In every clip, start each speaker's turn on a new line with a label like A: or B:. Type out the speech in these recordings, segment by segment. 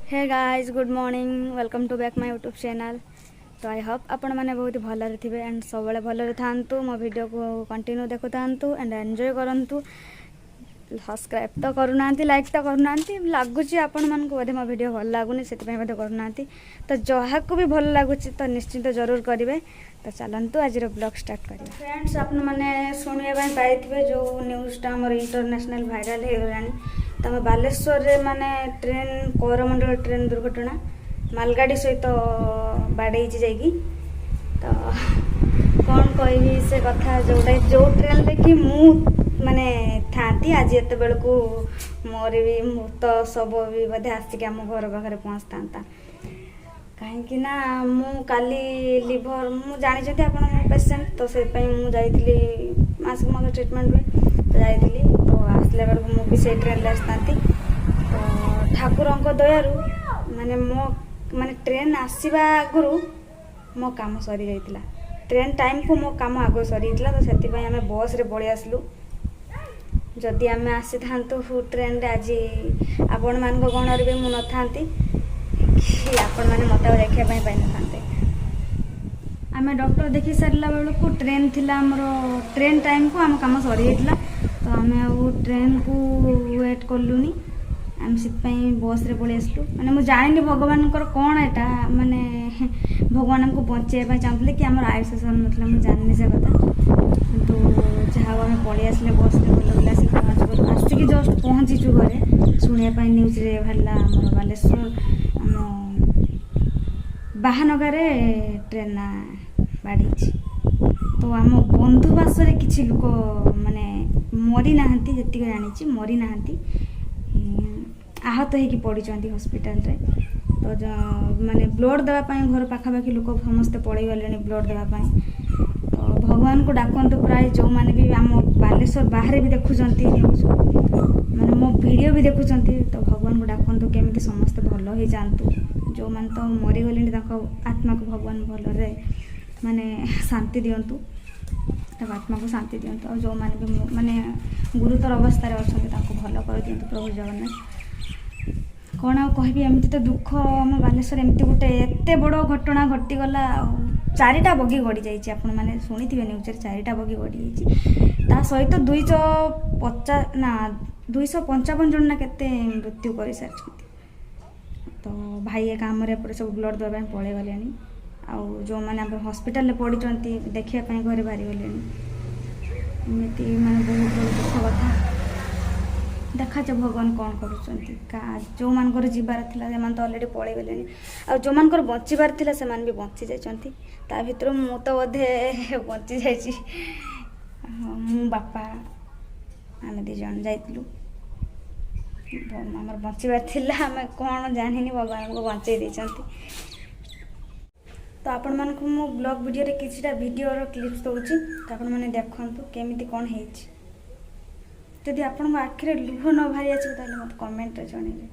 A: Hey guys good morning welcome to back my YouTube channel. तो I hope आपण मैंने बहुत भलरे थे एंड सब भलरे था मो वीडियो को कंटिन्यू देखु था एंड एंजॉय करूँ। सब्सक्राइब तो करूना लाइक तो करूना लगुच आपण मानक बोधे मो वीडियो भल लगुनि से करूना। तो जहाँ को भी भल लगुच तो निश्चिंत जरूर करेंगे। तो चलतु आज ब्लॉग स्टार्ट करें। फ्रेंड्स आपण मैंने शुणा पाई जो न्यूज़टा आम इंटरनेशनल भाइराल हो गलानी। तो बालेश्वर रे माने ट्रेन कोरमंडल ट्रेन दुर्घटना मालगाड़ी सहित बाड़े जाइकी। तो कौन कहि से कथा जोटा जो ट्रेन देखी मु माने थाती आज एत बेलू मोर भी मृत सब भी बोधे आसिक आम घर पाखे पहुँचता कहीं ना मु काली लिभर मु जानी आप पेसेंट तो से मुझे मासिक मास ट्रिटमेंट हुए तो जाइली। तो आसला बेलू मुझे ट्रेन आसता। तो ठाकुर दयारू माने मो माने ट्रेन आसवा आगु मो काम सरी जाइतिला। ट्रेन टाइम को मो काम आग सरी जाइतिला। तो से आम बस रे पलि आसलु। जदि आम आसी था ट्रेन रे आज आपण मान गणर भी मु नथा कि आपण मैंने मत देखा पाई न आम डॉक्टर देखी सारा बेलू ट्रेन थिला आमर ट्रेन टाइम को आम काम सरी जाइतिला। तो आम ट्रेन को वेट कलुनी आम से बस रे पलि आसलु। माने मु जानी भगवान कौन एटा माने भगवान हमको बचाई चाहते कि आम आयुष सर नाला मुझे जानी से कथा। तो जहाँ आम पलि आसले बस रे भल आसिक पहुँच आसिक जस्ट पहुँचीचु घरे शुणा न्यूज रे बाहर आम बालेश्वर आम बाहानगारे ट्रेन बाड़ी। तो आम बंधुवास किसी लोक माने मरी ना जी जानी मरी ना आहत होगी पड़ी हॉस्पिटल रे। तो माने ब्लड देवाई घर पाखापाखि लोक समस्ते पड़े गले ब्लड देवाई। तो भगवान को डाकतु प्राय जो मैंने भी आम बालेश्वर बाहर भी देखुं न्यूज माने मो वीडियो भी देखुं। तो भगवान को डाकतु केमी समस्ते भल हो जातु। जो मैंने तो मरीगले आत्मा को भगवान भल माने शांति दिंतु आत्मा को शांति दिंतु। और जो मैंने भी माने गुरुतर अवस्था अच्छा भल कर दिंतु प्रभु जगन्नाथ। कौन आ कहि एमती तो दुख आम बालेश्वर एमती गोटे एत बड़ घटना घटीगला। चारिटा बगी गड़ी जाइए आपण मैंने शुणी थे न्यूज चारिटा बगी गड़ी जाइए सहित 255 जन ना केते मृत्यु कर सारी। तो भाई एक आमर एपटे सब ब्लड देवाई पलि गले आउ जो मैंने हॉस्पिटल पड़ी देखापी घरे बाहरी गले एमती माने बहुत बड़ दुख कथा। देखा जो भगवान कौन कर जो मानकर जीवार थिला से तो अलरेडी पलि गले आ जो मानकर बचार थिला से भी बची जाइछंती। ता भितर मु तो बोधे बची जाइछि। मु बापा आम 2 जन जाइलु आमर बचार थिला आम कौन जानी भगवान को बचाई देछंती। तो आपण मान को मो ब्लॉग वीडियो रे किछटा वीडियो रो क्लिप्स दउछि तो आपण माने देखंतु केमिति कोन हेछि। यदि आपण आखिरे लुह न बाहरी आछे ताले मत कमेंट रे जणेबे।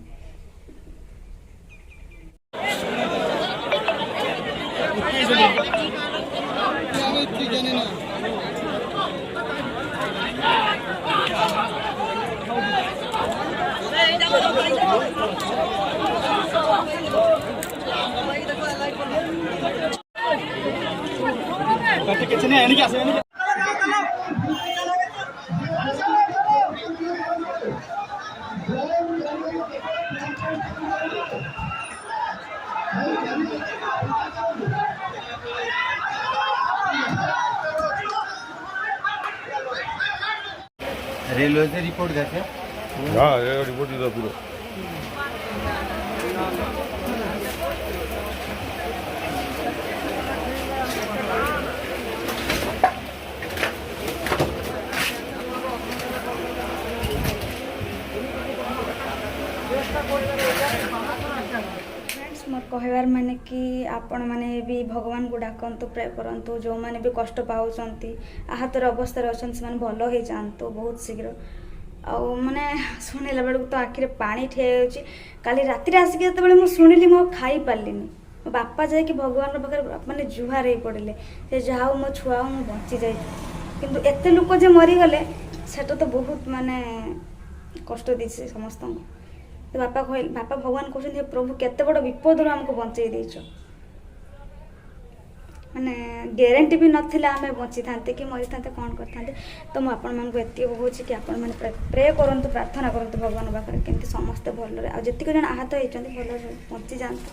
B: रेलवे से रिपोर्ट देते
C: हाँ ये रिपोर्ट ही था पूरा।
A: फ्रेंड्स मोर कहवार माने कि आपण माने भी भगवान को डाकंतु प्रे करंतु जो माने भी कष्ट पाउछंती आहतर अवस्था अच्छा से भल हो जातु बहुत शीघ्र। आउ माने शुणिला बेलू तो आखिरे पानी ठे काली राति आसिक जो शुणिली मो खाई पार्लिनी मो बापा जाकि भगवान पाखे माने जुहार हो पड़े से जाऊ मो छुआ मु बची जाए। किंतु एते लोक जे मरीगले सेटा तो बहुत माने कष्ट दी समस्त ତ ବାପା ଭଗବାନ କହୁଛନ୍ତି ହେ ପ୍ରଭୁ କେତେ ବଡ଼ ବିପଦରୁ ଆମକୁ ବଞ୍ଚେଇ ଦେଇଛ, ମାନେ ଗ୍ୟାରେଣ୍ଟି ବି ନଥିଲା ଆମେ ବଞ୍ଚିଥାନ୍ତେ କି ମରିଥାନ୍ତେ କ'ଣ କରିଥାନ୍ତେ। ତ ମୁଁ ଆପଣମାନଙ୍କୁ ଏତିକି କହୁଛି କି ଆପଣମାନେ ପ୍ରେ କରନ୍ତୁ, ପ୍ରାର୍ଥନା କରନ୍ତୁ ଭଗବାନଙ୍କ ପାଖରେ କେମିତି ସମସ୍ତେ ଭଲରେ, ଆଉ ଯେତିକି ଜଣ ଆହତ ହେଇଛନ୍ତି ଭଲରେ ବଞ୍ଚିଯାଆନ୍ତୁ।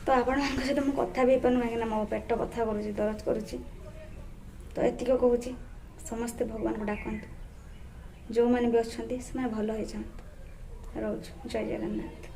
A: ତ ଆପଣମାନଙ୍କ ସହିତ ମୁଁ କଥା ବି ହେଇପାରୁନି କାହିଁକିନା ମୋ ପେଟ କଥା କରୁଛି, ଦରଜ କରୁଛି। ତ ଏତିକି କହୁଛି, ସମସ୍ତେ ଭଗବାନଙ୍କୁ ଡାକନ୍ତୁ, ଯେଉଁମାନେ ବି ଅଛନ୍ତି ସେମାନେ ଭଲ ହେଇଯାଆନ୍ତୁ। ରହୁଛୁ, ଜୟ ଜଗନ୍ନାଥ।